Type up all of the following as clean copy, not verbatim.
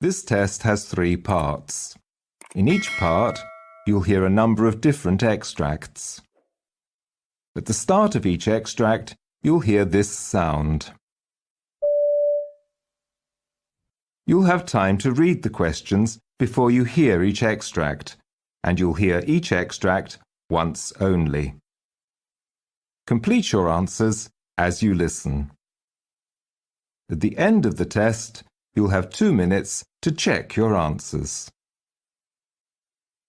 This test has 3 parts. In each part, you'll hear a number of different extracts. At the start of each extract, you'll hear this sound. You'll have time to read the questions before you hear each extract, and you'll hear each extract once only. Complete your answers as you listen. At the end of the test, you'll have 2 minutes to check your answers.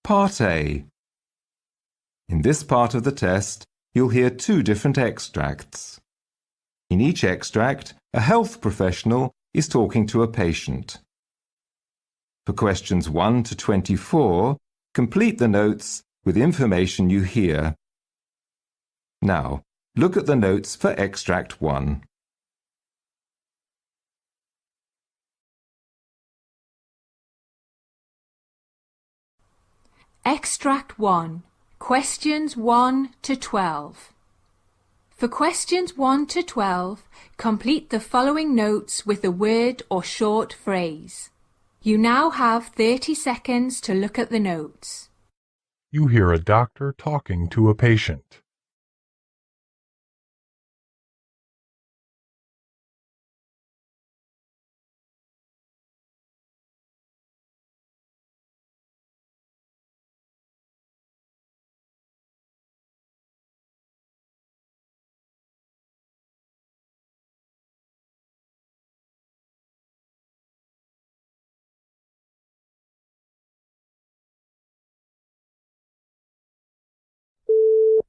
Part A. In this part of the test, you'll hear 2 different extracts. In each extract, a health professional is talking to a patient. For questions 1 to 24, complete the notes with information you hear. Now, look at the notes for extract 1. Extract 1. Questions 1 to 12. For questions 1 to 12, complete the following notes with a word or short phrase. You now have 30 seconds to look at the notes. You hear a doctor talking to a patient.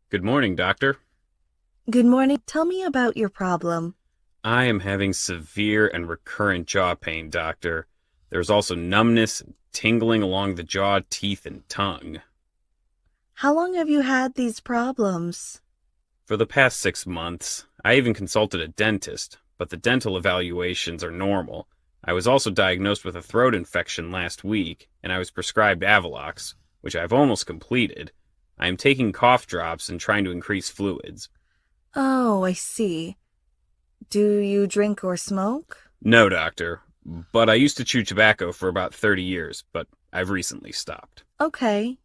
Good morning, doctor. Good morning. Tell me about your problem. I am having severe and recurrent jaw pain, doctor. There's also numbness and tingling along the jaw, teeth, and tongue. How long have you had these problems? For the past 6 months. I even consulted a dentist, but the dental evaluations are normal. I was also diagnosed with a throat infection last week, and I was prescribed Avalox, which I've almost completed. I am taking cough drops and trying to increase fluids. Oh, I see. Do you drink or smoke? No, doctor, but I used to chew tobacco for about 30 years, but I've recently stopped. Okay.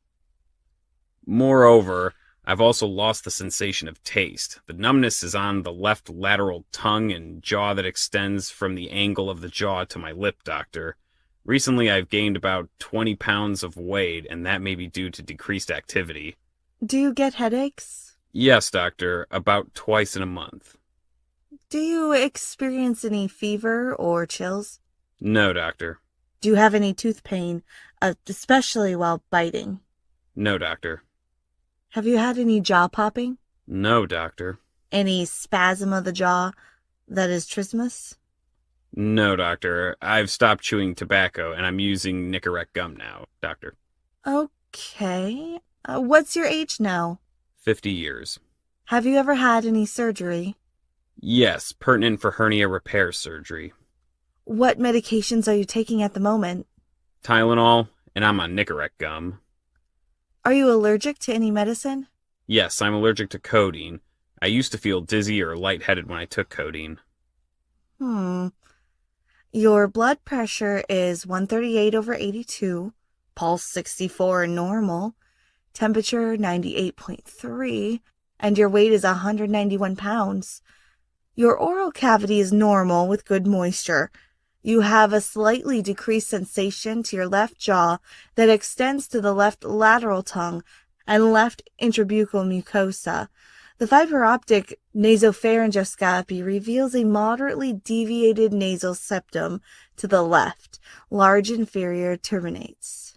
Moreover, I've also lost the sensation of taste. The numbness is on the left lateral tongue and jaw that extends from the angle of the jaw to my lip, doctor. Recently, I've gained about 20 pounds of weight, and that may be due to decreased activity. Do you get headaches? Yes, doctor, about twice in a month. Do you experience any fever or chills? No, doctor. Do you have any tooth pain, especially while biting? No, doctor. Have you had any jaw popping? No, doctor. Any spasm of the jaw that is trismus? No, doctor. I've stopped chewing tobacco, and I'm using Nicorette gum now, doctor. Okay. What's your age now? 50 years. Have you ever had any surgery? Yes, pertinent for hernia repair surgery. What medications are you taking at the moment? Tylenol, and I'm on Nicorette gum. Are you allergic to any medicine? Yes, I'm allergic to codeine. I used to feel dizzy or lightheaded when I took codeine. Your blood pressure is 138/82, pulse 64 and normal, temperature 98.3, and your weight is 191 pounds. Your oral cavity is normal with good moisture. You have a slightly decreased sensation to your left jaw that extends to the left lateral tongue and left intrabuccal mucosa. The fiber optic nasopharyngoscopy reveals a moderately deviated nasal septum to the left, large inferior terminates.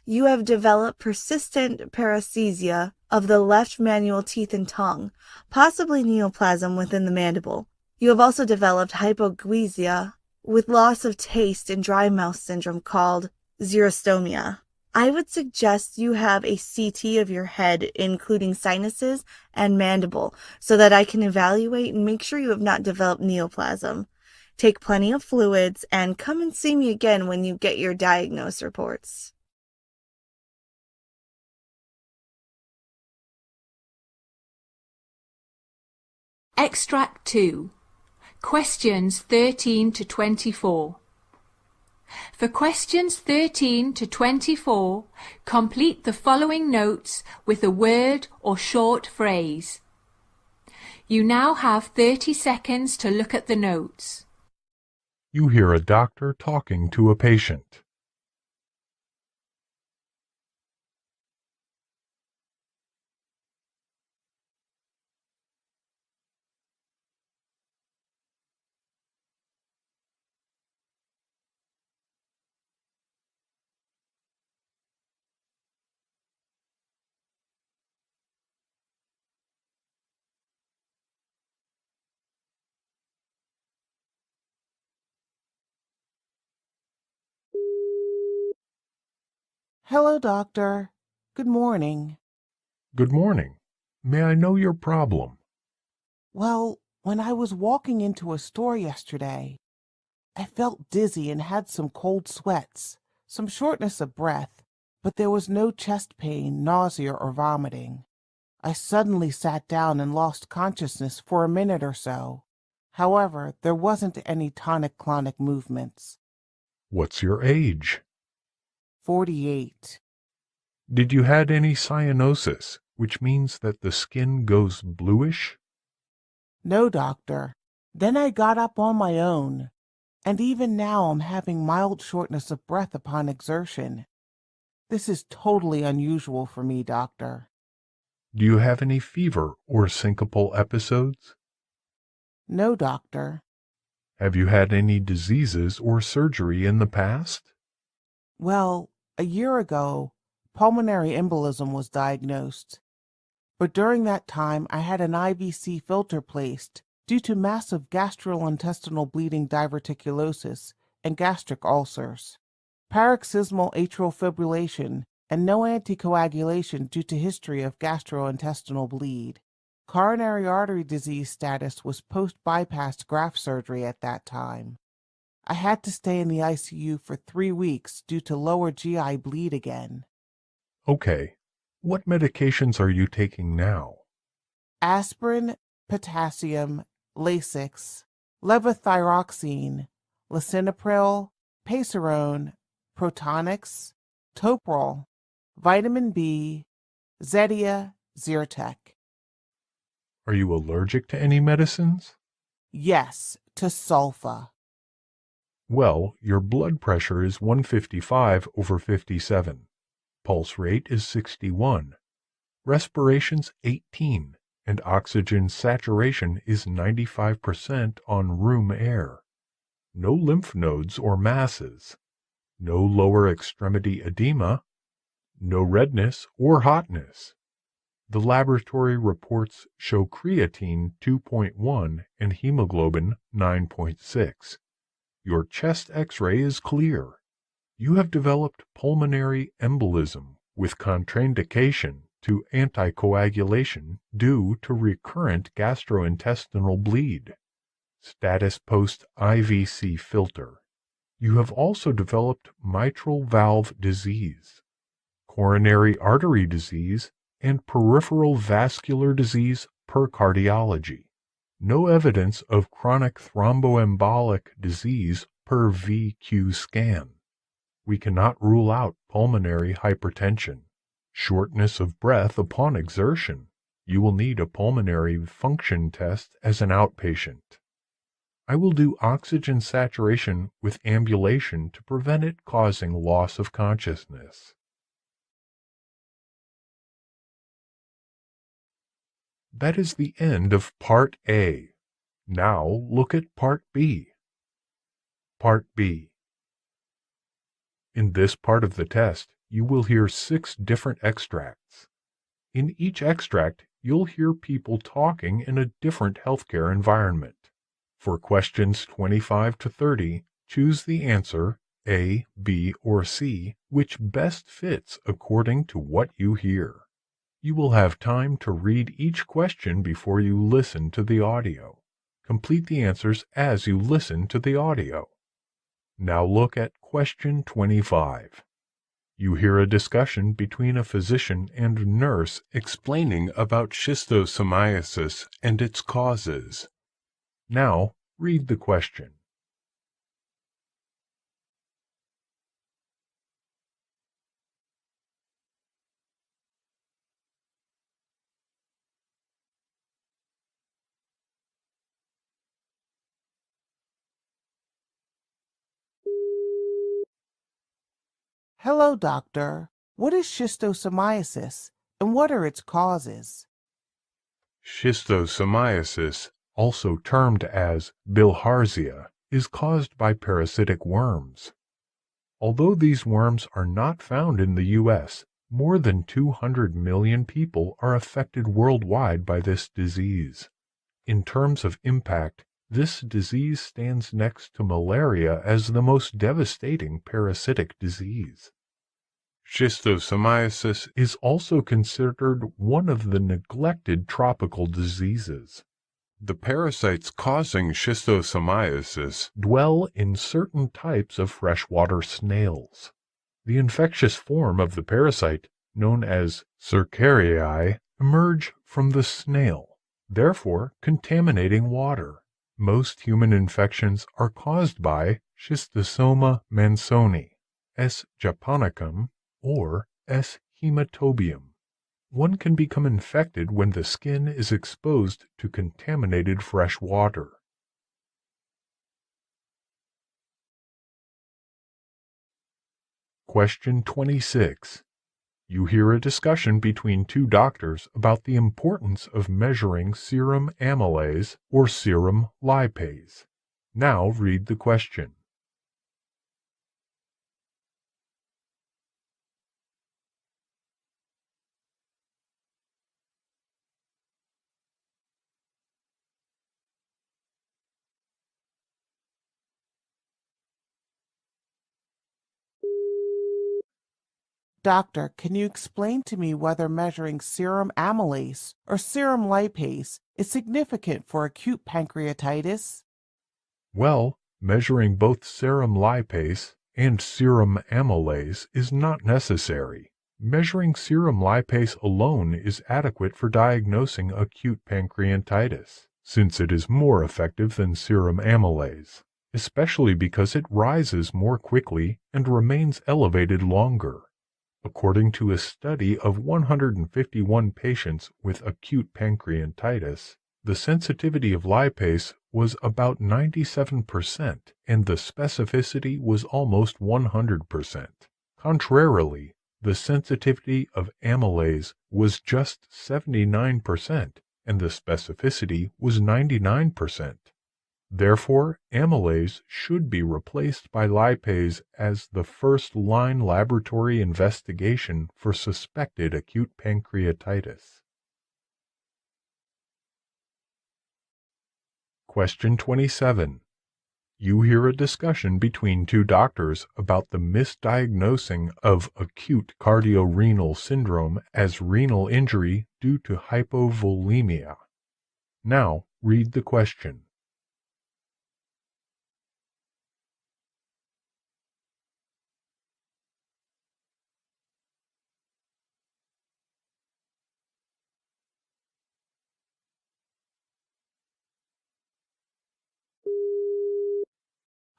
You have developed persistent paresthesia of the left manual teeth and tongue, possibly neoplasm within the mandible. You have also developed hypogeusia with loss of taste and dry mouth syndrome called xerostomia. I would suggest you have a CT of your head, including sinuses and mandible, so that I can evaluate and make sure you have not developed neoplasm. Take plenty of fluids and come and see me again when you get your diagnosis reports. Extract 2. Questions 13 to 24. For questions 13 to 24, complete the following notes with a word or short phrase. You now have 30 seconds to look at the notes. You hear a doctor talking to a patient. Hello, doctor. Good morning. Good morning. May I know your problem? Well, when I was walking into a store yesterday, I felt dizzy and had some cold sweats, some shortness of breath, but there was no chest pain, nausea, or vomiting. I suddenly sat down and lost consciousness for a minute or so. However, there wasn't any tonic-clonic movements. What's your age? 48. Did you had any cyanosis, which means that the skin goes bluish? No, doctor. Then I got up on my own, and even now I'm having mild shortness of breath upon exertion. This is totally unusual for me, doctor. Do you have any fever or syncopal episodes? No, doctor. Have you had any diseases or surgery in the past? Well, a year ago, pulmonary embolism was diagnosed. But during that time, I had an IVC filter placed due to massive gastrointestinal bleeding diverticulosis and gastric ulcers, paroxysmal atrial fibrillation, and no anticoagulation due to history of gastrointestinal bleed. Coronary artery disease status was post-bypass graft surgery at that time. I had to stay in the ICU for 3 weeks due to lower GI bleed again. Okay. What medications are you taking now? Aspirin, potassium, Lasix, levothyroxine, lisinopril, Pacerone, Protonix, Toprol, vitamin B, Zetia, Zyrtec. Are you allergic to any medicines? Yes, to sulfa. Well, your blood pressure is 155/57. Pulse rate is 61. Respiration's 18, and oxygen saturation is 95% on room air. No lymph nodes or masses. No lower extremity edema. No redness or hotness. The laboratory reports show creatine 2.1 and hemoglobin 9.6. Your chest X-ray is clear. You have developed pulmonary embolism with contraindication to anticoagulation due to recurrent gastrointestinal bleed. Status post-IVC filter. You have also developed mitral valve disease, coronary artery disease, and peripheral vascular disease per cardiology. No evidence of chronic thromboembolic disease per VQ scan. We cannot rule out pulmonary hypertension. Shortness of breath upon exertion. You will need a pulmonary function test as an outpatient. I will do oxygen saturation with ambulation to prevent it causing loss of consciousness. That is the end of Part A. Now look at Part B. Part B. In this part of the test, you will hear 6 different extracts. In each extract, you'll hear people talking in a different healthcare environment. For questions 25 to 30, choose the answer A, B, or C, which best fits according to what you hear. You will have time to read each question before you listen to the audio. Complete the answers as you listen to the audio. Now look at question 25. You hear a discussion between a physician and nurse explaining about schistosomiasis and its causes. Now read the question. Hello, doctor. What is schistosomiasis, and what are its causes? Schistosomiasis, also termed as bilharzia, is caused by parasitic worms. Although these worms are not found in the U.S., more than 200 million people are affected worldwide by this disease. In terms of impact, this disease stands next to malaria as the most devastating parasitic disease. Schistosomiasis is also considered one of the neglected tropical diseases. The parasites causing schistosomiasis dwell in certain types of freshwater snails. The infectious form of the parasite, known as Cercariae, emerge from the snail, therefore contaminating water. Most human infections are caused by Schistosoma mansoni, S. japonicum, or S. hematobium. One can become infected when the skin is exposed to contaminated fresh water. Question 26. You hear a discussion between two doctors about the importance of measuring serum amylase or serum lipase. Now read the question. Doctor, can you explain to me whether measuring serum amylase or serum lipase is significant for acute pancreatitis? Well, measuring both serum lipase and serum amylase is not necessary. Measuring serum lipase alone is adequate for diagnosing acute pancreatitis, since it is more effective than serum amylase, especially because it rises more quickly and remains elevated longer. According to a study of 151 patients with acute pancreatitis, the sensitivity of lipase was about 97% and the specificity was almost 100%. Contrarily, the sensitivity of amylase was just 79% and the specificity was 99%. Therefore, amylase should be replaced by lipase as the first-line laboratory investigation for suspected acute pancreatitis. Question 27. You hear a discussion between two doctors about the misdiagnosing of acute cardiorenal syndrome as renal injury due to hypovolemia. Now, read the question.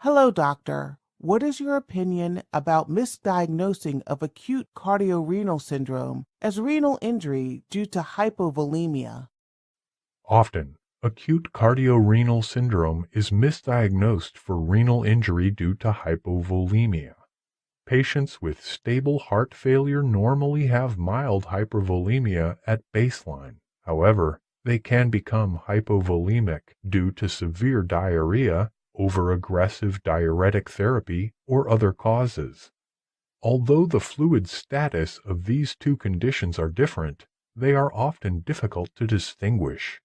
Hello, doctor. What is your opinion about misdiagnosing of acute cardiorenal syndrome as renal injury due to hypovolemia? Often, acute cardiorenal syndrome is misdiagnosed for renal injury due to hypovolemia. Patients with stable heart failure normally have mild hypervolemia at baseline. However, they can become hypovolemic due to severe diarrhea, over-aggressive diuretic therapy, or other causes. Although the fluid status of these two conditions are different, they are often difficult to distinguish.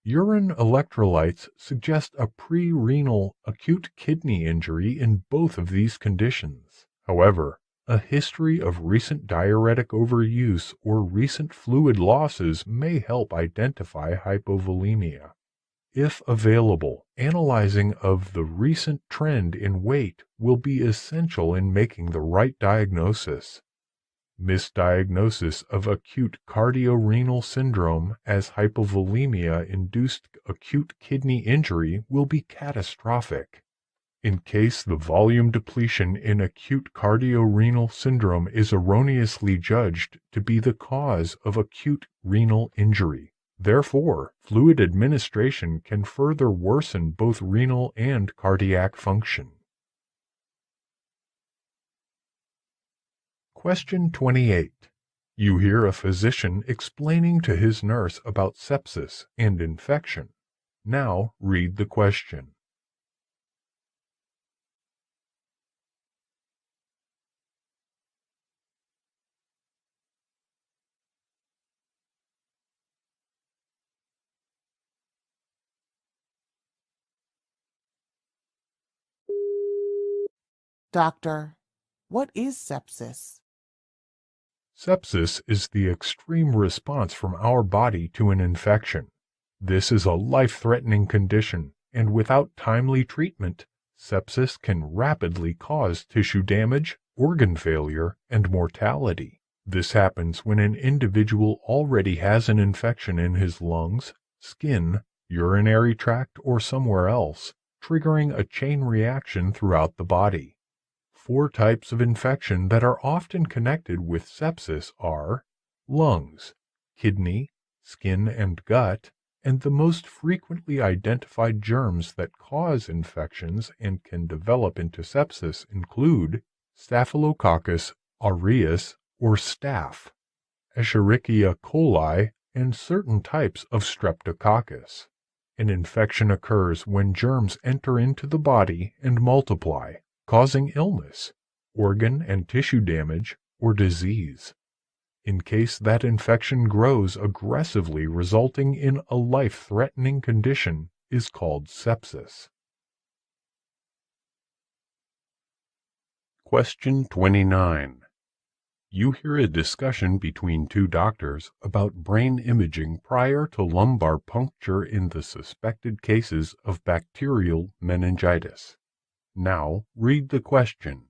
Urine electrolytes suggest a pre-renal acute kidney injury in both of these conditions. However, a history of recent diuretic overuse or recent fluid losses may help identify hypovolemia. If available, analyzing of the recent trend in weight will be essential in making the right diagnosis. Misdiagnosis of acute cardiorenal syndrome as hypovolemia-induced acute kidney injury will be catastrophic. In case the volume depletion in acute cardiorenal syndrome is erroneously judged to be the cause of acute renal injury. Therefore, fluid administration can further worsen both renal and cardiac function. Question 28. You hear a physician explaining to his nurse about sepsis and infection. Now read the question. Doctor, what is sepsis? Sepsis is the extreme response from our body to an infection. This is a life-threatening condition, and without timely treatment, sepsis can rapidly cause tissue damage, organ failure, and mortality. This happens when an individual already has an infection in his lungs, skin, urinary tract, or somewhere else, triggering a chain reaction throughout the body. 4 types of infection that are often connected with sepsis are lungs, kidney, skin and gut, and the most frequently identified germs that cause infections and can develop into sepsis include Staphylococcus aureus or staph, Escherichia coli, and certain types of Streptococcus. An infection occurs when germs enter into the body and multiply, causing illness, organ and tissue damage, or disease. In case that infection grows aggressively, resulting in a life-threatening condition, is called sepsis. Question 29. You hear a discussion between 2 doctors about brain imaging prior to lumbar puncture in the suspected cases of bacterial meningitis. Now read the question.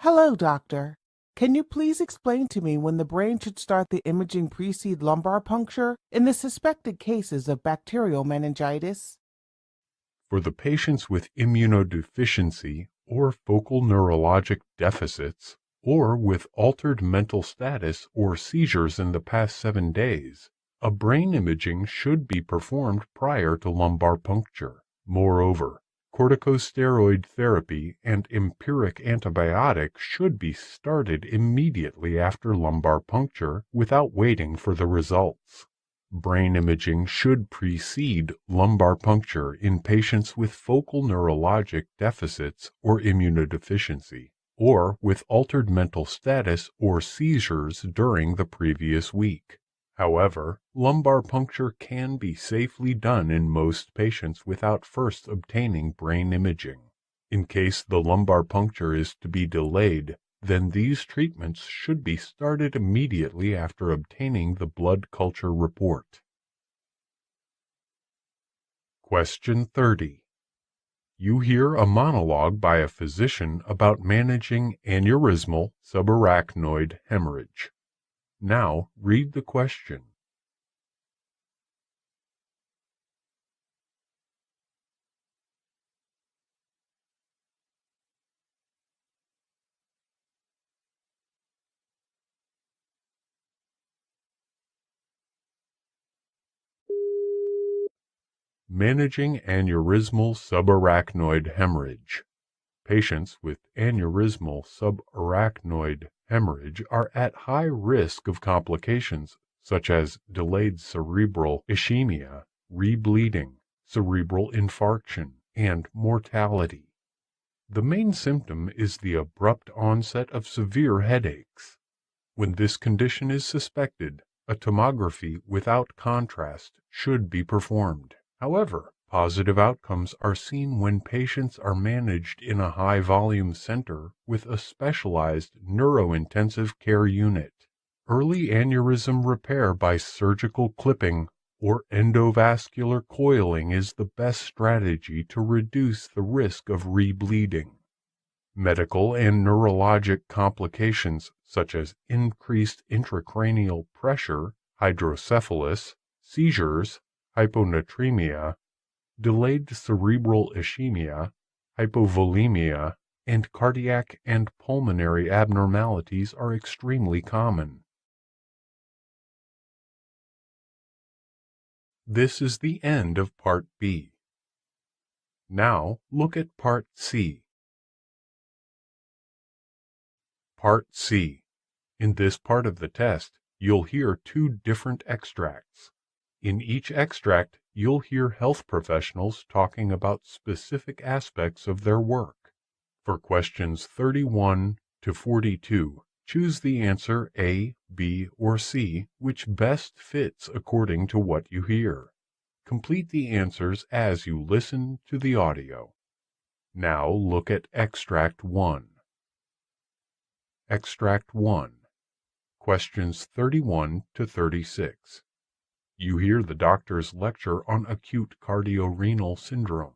Hello, doctor. Can you please explain to me when the brain should start the imaging precede lumbar puncture in the suspected cases of bacterial meningitis? For the patients with immunodeficiency or focal neurologic deficits, or with altered mental status or seizures in the past 7 days, a brain imaging should be performed prior to lumbar puncture. Moreover, corticosteroid therapy and empiric antibiotics should be started immediately after lumbar puncture without waiting for the results. Brain imaging should precede lumbar puncture in patients with focal neurologic deficits or immunodeficiency, or with altered mental status or seizures during the previous week. However, lumbar puncture can be safely done in most patients without first obtaining brain imaging. In case the lumbar puncture is to be delayed, then these treatments should be started immediately after obtaining the blood culture report. Question 30. You hear a monologue by a physician about managing aneurysmal subarachnoid hemorrhage. Now read the question. Managing aneurysmal subarachnoid hemorrhage. Patients with aneurysmal subarachnoid hemorrhage are at high risk of complications such as delayed cerebral ischemia, rebleeding, cerebral infarction, and mortality. The main symptom is the abrupt onset of severe headaches. When this condition is suspected, a tomography without contrast should be performed. However, positive outcomes are seen when patients are managed in a high-volume center with a specialized neurointensive care unit. Early aneurysm repair by surgical clipping or endovascular coiling is the best strategy to reduce the risk of rebleeding. Medical and neurologic complications such as increased intracranial pressure, hydrocephalus, seizures, hyponatremia, delayed cerebral ischemia, hypovolemia, and cardiac and pulmonary abnormalities are extremely common. This is the end of Part B. Now look at Part C. Part C. In this part of the test, you'll hear two different extracts. In each extract, you'll hear health professionals talking about specific aspects of their work. For questions 31 to 42, choose the answer A, B, or C, which best fits according to what you hear. Complete the answers as you listen to the audio. Now look at Extract 1. Extract 1. Questions 31 to 36. You hear the doctor's lecture on acute cardiorenal syndrome.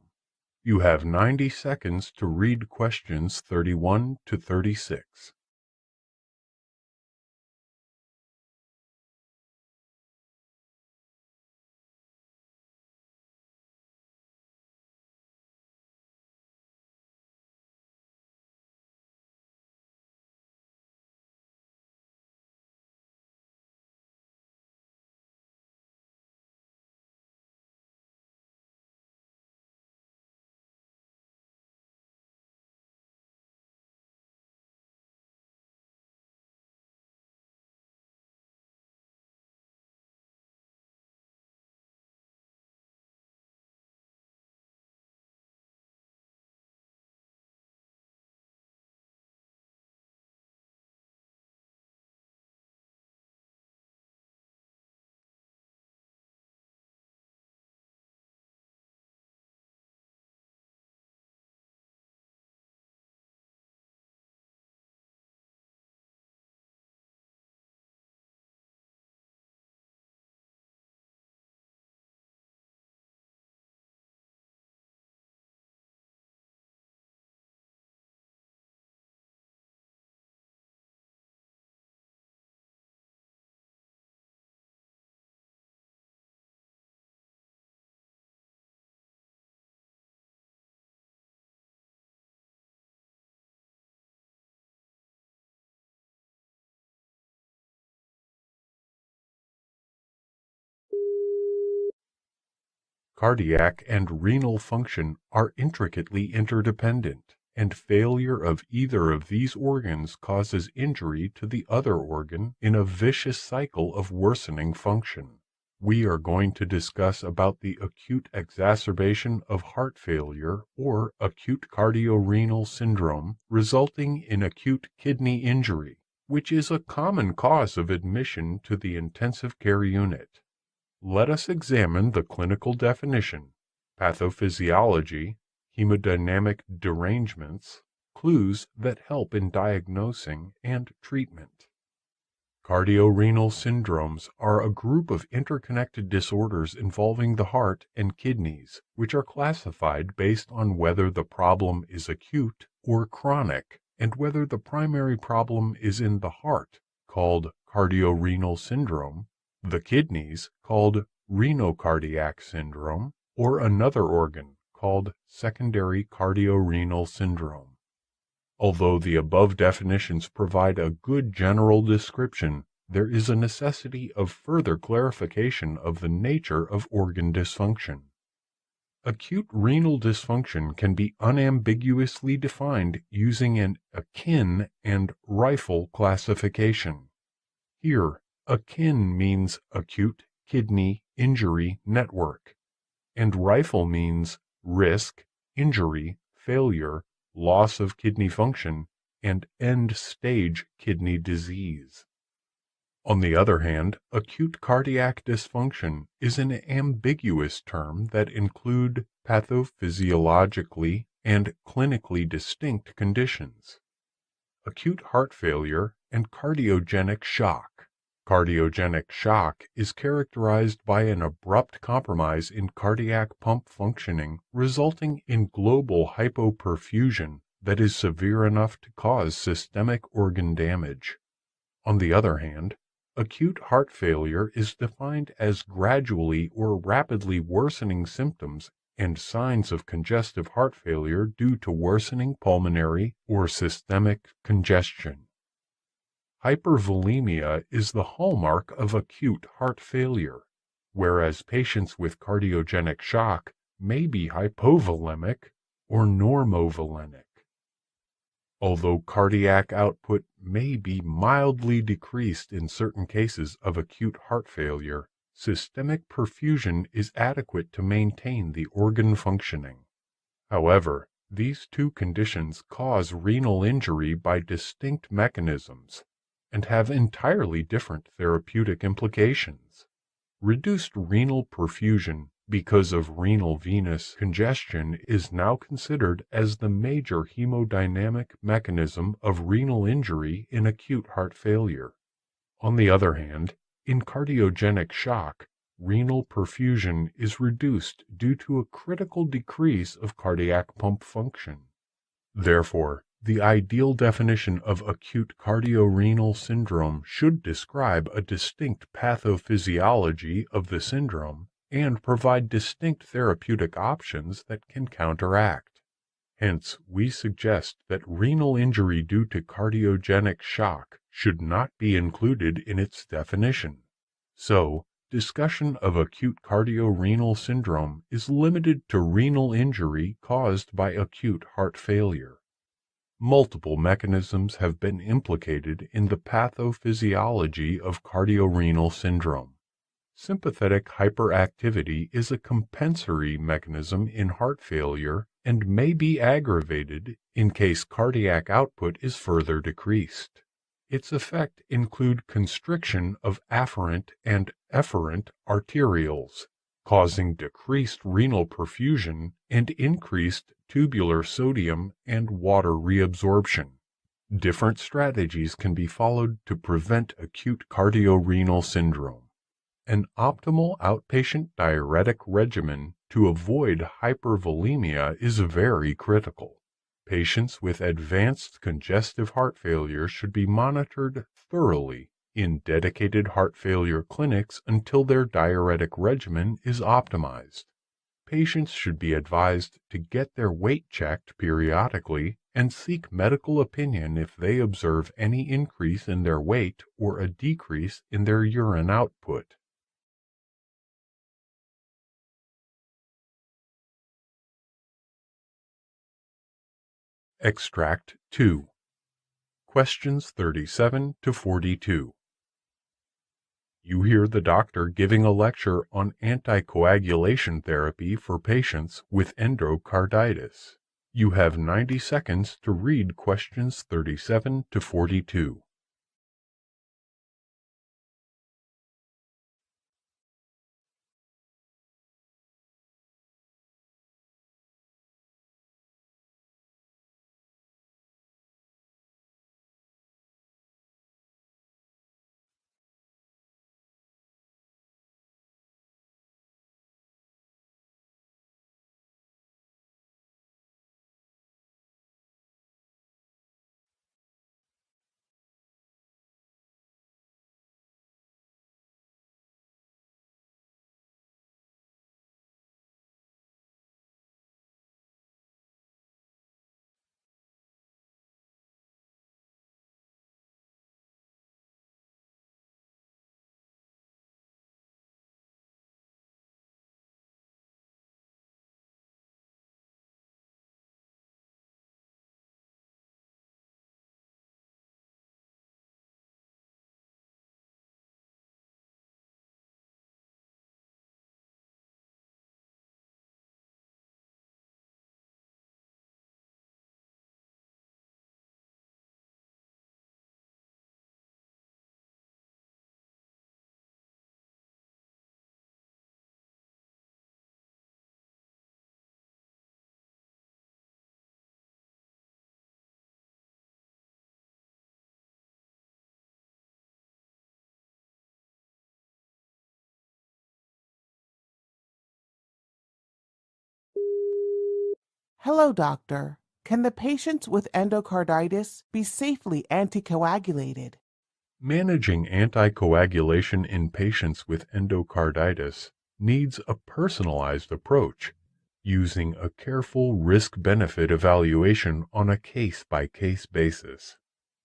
You have 90 seconds to read questions 31 to 36. Cardiac and renal function are intricately interdependent, and failure of either of these organs causes injury to the other organ in a vicious cycle of worsening function. We are going to discuss about the acute exacerbation of heart failure or acute cardiorenal syndrome resulting in acute kidney injury, which is a common cause of admission to the intensive care unit. Let us examine the clinical definition, pathophysiology, hemodynamic derangements, clues that help in diagnosing and treatment. Cardiorenal syndromes are a group of interconnected disorders involving the heart and kidneys, which are classified based on whether the problem is acute or chronic, and whether the primary problem is in the heart, called cardiorenal syndrome, the kidneys, called renocardiac syndrome, or another organ, called secondary cardiorenal syndrome. Although the above definitions provide a good general description, there is a necessity of further clarification of the nature of organ dysfunction. Acute renal dysfunction can be unambiguously defined using an akin and rifle classification. Here, akin means acute kidney injury network, and rifle means risk, injury, failure, loss of kidney function, and end-stage kidney disease. On the other hand, acute cardiac dysfunction is an ambiguous term that includes pathophysiologically and clinically distinct conditions. Acute heart failure and cardiogenic shock. Cardiogenic shock is characterized by an abrupt compromise in cardiac pump functioning, resulting in global hypoperfusion that is severe enough to cause systemic organ damage. On the other hand, acute heart failure is defined as gradually or rapidly worsening symptoms and signs of congestive heart failure due to worsening pulmonary or systemic congestion. Hypervolemia is the hallmark of acute heart failure, whereas patients with cardiogenic shock may be hypovolemic or normovolemic. Although cardiac output may be mildly decreased in certain cases of acute heart failure, systemic perfusion is adequate to maintain the organ functioning. However, these two conditions cause renal injury by distinct mechanisms and have entirely different therapeutic implications. Reduced renal perfusion because of renal venous congestion is now considered as the major hemodynamic mechanism of renal injury in acute heart failure. On the other hand, in cardiogenic shock, renal perfusion is reduced due to a critical decrease of cardiac pump function. Therefore, the ideal definition of acute cardiorenal syndrome should describe a distinct pathophysiology of the syndrome and provide distinct therapeutic options that can counteract. Hence, we suggest that renal injury due to cardiogenic shock should not be included in its definition. So, discussion of acute cardiorenal syndrome is limited to renal injury caused by acute heart failure. Multiple mechanisms have been implicated in the pathophysiology of cardiorenal syndrome. Sympathetic hyperactivity is a compensatory mechanism in heart failure and may be aggravated in case cardiac output is further decreased. Its effects include constriction of afferent and efferent arterioles, causing decreased renal perfusion and increased tubular sodium and water reabsorption. Different strategies can be followed to prevent acute cardiorenal syndrome. An optimal outpatient diuretic regimen to avoid hypervolemia is very critical. Patients with advanced congestive heart failure should be monitored thoroughly in dedicated heart failure clinics until their diuretic regimen is optimized. Patients should be advised to get their weight checked periodically and seek medical opinion if they observe any increase in their weight or a decrease in their urine output. Extract 2. Questions 37 to 42. You hear the doctor giving a lecture on anticoagulation therapy for patients with endocarditis. You have 90 seconds to read questions 37 to 42. Hello, doctor. Can the patients with endocarditis be safely anticoagulated? Managing anticoagulation in patients with endocarditis needs a personalized approach using a careful risk-benefit evaluation on a case-by-case basis.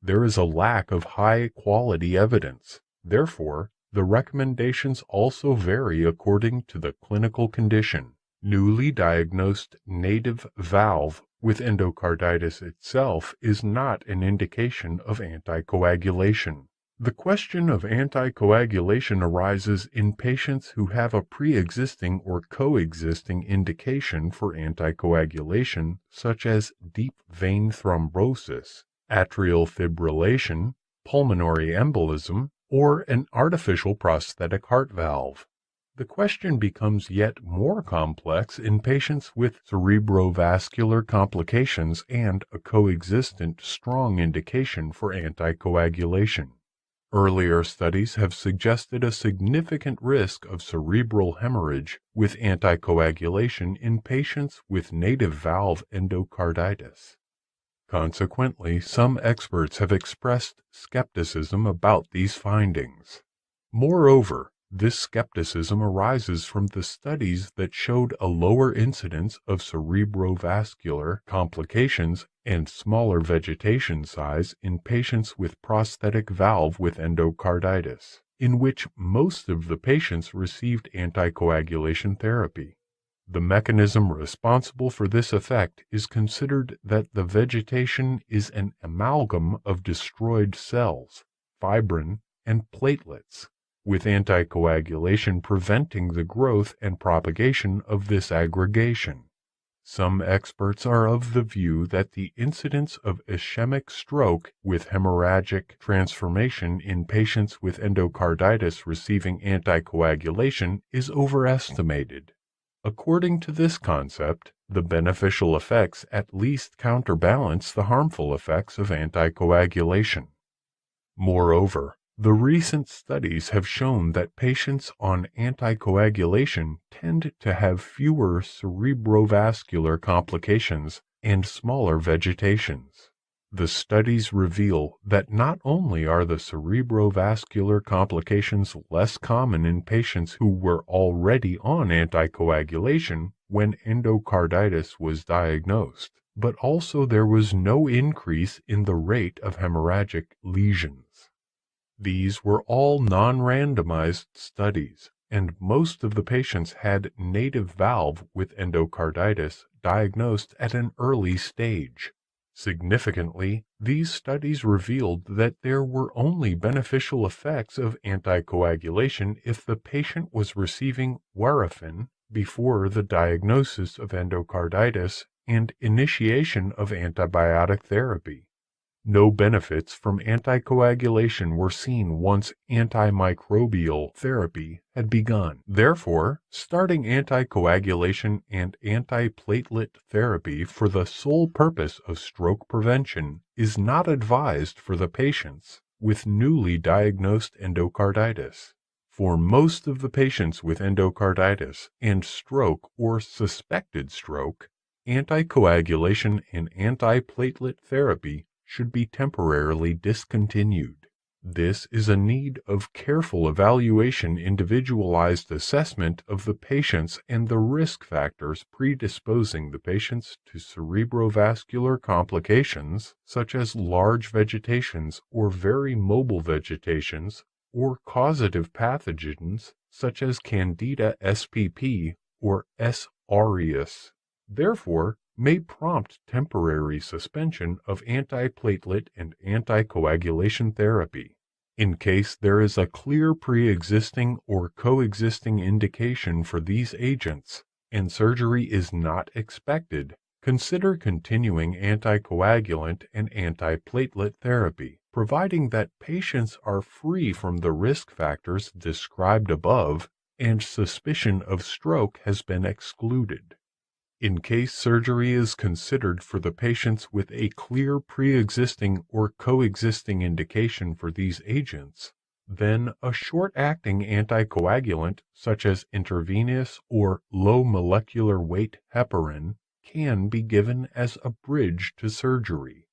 There is a lack of high-quality evidence. Therefore, the recommendations also vary according to the clinical condition. Newly diagnosed native valve with endocarditis itself is not an indication of anticoagulation. The question of anticoagulation arises in patients who have a pre-existing or coexisting indication for anticoagulation, such as deep vein thrombosis, atrial fibrillation, pulmonary embolism, or an artificial prosthetic heart valve. The question becomes yet more complex in patients with cerebrovascular complications and a coexistent strong indication for anticoagulation. Earlier studies have suggested a significant risk of cerebral hemorrhage with anticoagulation in patients with native valve endocarditis. Consequently, some experts have expressed skepticism about these findings. Moreover, this skepticism arises from the studies that showed a lower incidence of cerebrovascular complications and smaller vegetation size in patients with prosthetic valve with endocarditis, in which most of the patients received anticoagulation therapy. The mechanism responsible for this effect is considered that the vegetation is an amalgam of destroyed cells, fibrin, and platelets, with anticoagulation preventing the growth and propagation of this aggregation. Some experts are of the view that the incidence of ischemic stroke with hemorrhagic transformation in patients with endocarditis receiving anticoagulation is overestimated. According to this concept, the beneficial effects at least counterbalance the harmful effects of anticoagulation. Moreover, the recent studies have shown that patients on anticoagulation tend to have fewer cerebrovascular complications and smaller vegetations. The studies reveal that not only are the cerebrovascular complications less common in patients who were already on anticoagulation when endocarditis was diagnosed, but also there was no increase in the rate of hemorrhagic lesions. These were all non-randomized studies, and most of the patients had native valve with endocarditis diagnosed at an early stage. Significantly, these studies revealed that there were only beneficial effects of anticoagulation if the patient was receiving warfarin before the diagnosis of endocarditis and initiation of antibiotic therapy. No benefits from anticoagulation were seen once antimicrobial therapy had begun. Therefore, starting anticoagulation and antiplatelet therapy for the sole purpose of stroke prevention is not advised for the patients with newly diagnosed endocarditis. For most of the patients with endocarditis and stroke or suspected stroke, anticoagulation and antiplatelet therapy should be temporarily discontinued. This is a need of careful evaluation, individualized assessment of the patients and the risk factors predisposing the patients to cerebrovascular complications, such as large vegetations or very mobile vegetations, or causative pathogens such as Candida spp or S. aureus. Therefore, may prompt temporary suspension of antiplatelet and anticoagulation therapy. In case there is a clear pre-existing or coexisting indication for these agents, and surgery is not expected, consider continuing anticoagulant and antiplatelet therapy, providing that patients are free from the risk factors described above and suspicion of stroke has been excluded. In case surgery is considered for the patients with a clear pre-existing or coexisting indication for these agents, then a short-acting anticoagulant such as intravenous or low molecular weight heparin can be given as a bridge to surgery.